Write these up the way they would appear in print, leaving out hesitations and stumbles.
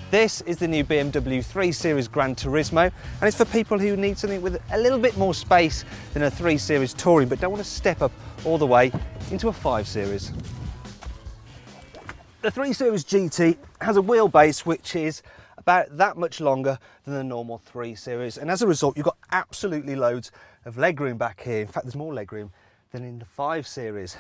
This is the new BMW 3 Series Gran Turismo, and it's for people who need something with a little bit more space than a 3 Series Touring, but don't want to step up all the way into a 5 Series. The 3 Series GT has a wheelbase which is about that much longer than the normal 3 Series, and as a result you've got absolutely loads of legroom back here. In fact, there's more legroom than in the 5 Series.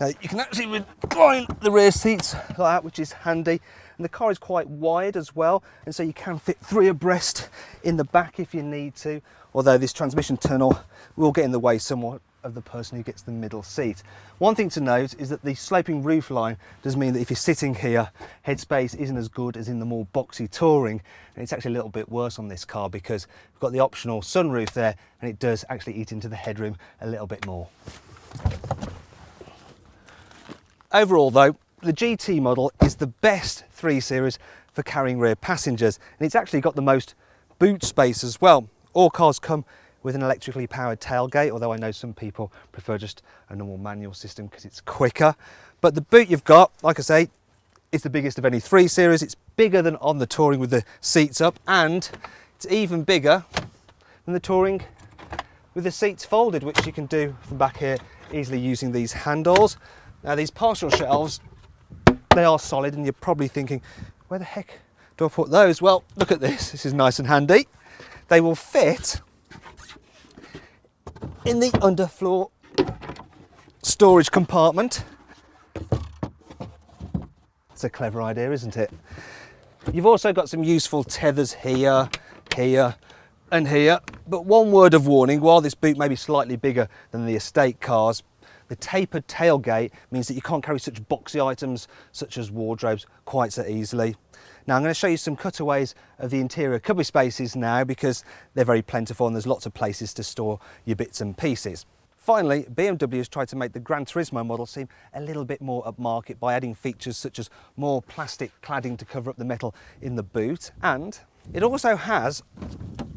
Now you can actually recline the rear seats like that, which is handy, and the car is quite wide as well, and so you can fit 3 abreast in the back if you need to, although this transmission tunnel will get in the way somewhat of the person who gets the middle seat. One thing to note is that the sloping roof line does mean that if you're sitting here, headspace isn't as good as in the more boxy Touring, and it's actually a little bit worse on this car because we've got the optional sunroof there, and it does actually eat into the headroom a little bit more. Overall though, the GT model is the best 3 Series for carrying rear passengers, and it's actually got the most boot space as well. All cars come with an electrically powered tailgate, although I know some people prefer just a normal manual system because it's quicker. But the boot you've got, like I say, is the biggest of any 3 Series. It's bigger than on the Touring with the seats up, and it's even bigger than the Touring with the seats folded, which you can do from back here easily using these handles. Now these partial shelves, they are solid, and you're probably thinking, where the heck do I put those? Well, look at this. This is nice and handy. They will fit in the underfloor storage compartment. It's a clever idea, isn't it? You've also got some useful tethers here, here and here, but one word of warning: while this boot may be slightly bigger than the estate cars, the tapered tailgate means that you can't carry such boxy items such as wardrobes quite so easily. Now I'm going to show you some cutaways of the interior cubby spaces now, because they're very plentiful and there's lots of places to store your bits and pieces. Finally, BMW has tried to make the Gran Turismo model seem a little bit more upmarket by adding features such as more plastic cladding to cover up the metal in the boot, and it also has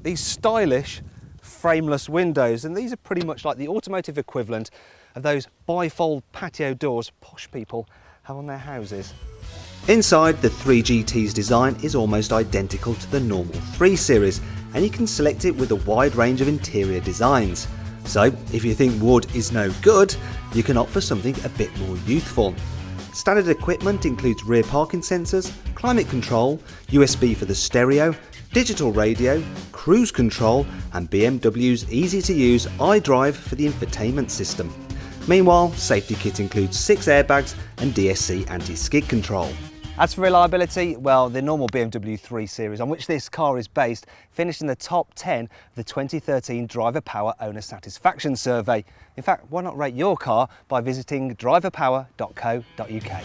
these stylish frameless windows, and these are pretty much like the automotive equivalent of those bifold patio doors posh people have on their houses. Inside, the 3GT's design is almost identical to the normal 3 Series, and you can select it with a wide range of interior designs. So if you think wood is no good, you can opt for something a bit more youthful. Standard equipment includes rear parking sensors, climate control, USB for the stereo, digital radio, cruise control, and BMW's easy-to-use iDrive for the infotainment system. Meanwhile, safety kit includes 6 airbags and DSC anti-skid control. As for reliability, well, the normal BMW 3 Series, on which this car is based, finished in the top 10 of the 2013 Driver Power Owner Satisfaction Survey. In fact, why not rate your car by visiting driverpower.co.uk.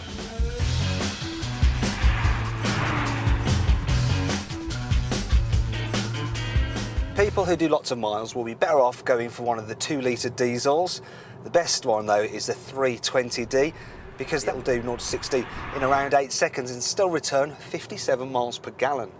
People who do lots of miles will be better off going for one of the 2-litre diesels. The best one though is the 320D, because that will do 0 to 60 in around 8 seconds and still return 57 miles per gallon.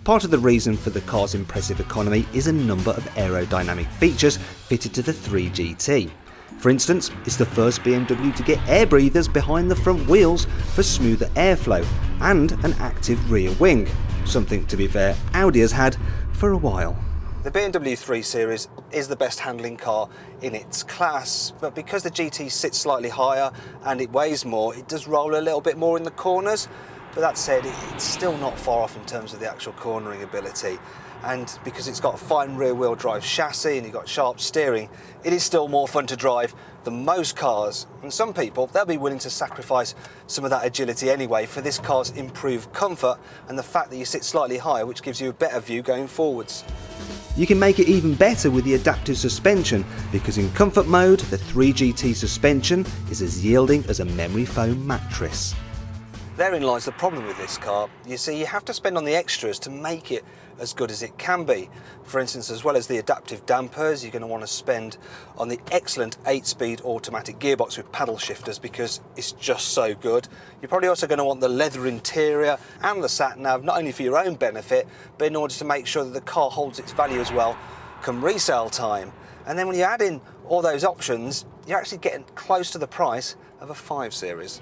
Part of the reason for the car's impressive economy is a number of aerodynamic features fitted to the 3GT. For instance, it's the first BMW to get air breathers behind the front wheels for smoother airflow, and an active rear wing, something, to be fair, Audi has had for a while. The BMW 3 Series is the best handling car in its class, but because the GT sits slightly higher and it weighs more, it does roll a little bit more in the corners. But that said, it's still not far off in terms of the actual cornering ability. And because it's got a fine rear wheel drive chassis and you've got sharp steering, it is still more fun to drive than most cars. And some people, they'll be willing to sacrifice some of that agility anyway for this car's improved comfort and the fact that you sit slightly higher, which gives you a better view going forwards. You can make it even better with the adaptive suspension, because in comfort mode, the 3GT suspension is as yielding as a memory foam mattress. Therein lies the problem with this car. You see, you have to spend on the extras to make it as good as it can be. For instance, as well as the adaptive dampers, you're going to want to spend on the excellent 8-speed automatic gearbox with paddle shifters, because it's just so good. You're probably also going to want the leather interior and the sat-nav, not only for your own benefit, but in order to make sure that the car holds its value as well come resale time. And then when you add in all those options, you're actually getting close to the price of a 5 Series.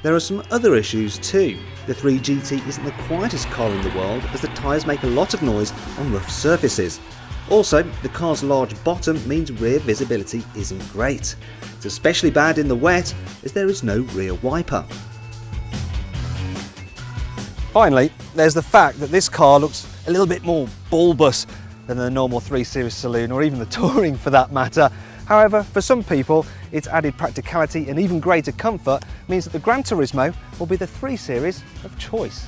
There are some other issues too. The 3 GT isn't the quietest car in the world, as the tyres make a lot of noise on rough surfaces. Also, the car's large bottom means rear visibility isn't great. It's especially bad in the wet, as there is no rear wiper. Finally, there's the fact that this car looks a little bit more bulbous than the normal 3 Series saloon, or even the Touring for that matter. However, for some people, its added practicality and even greater comfort means that the Gran Turismo will be the 3 Series of choice.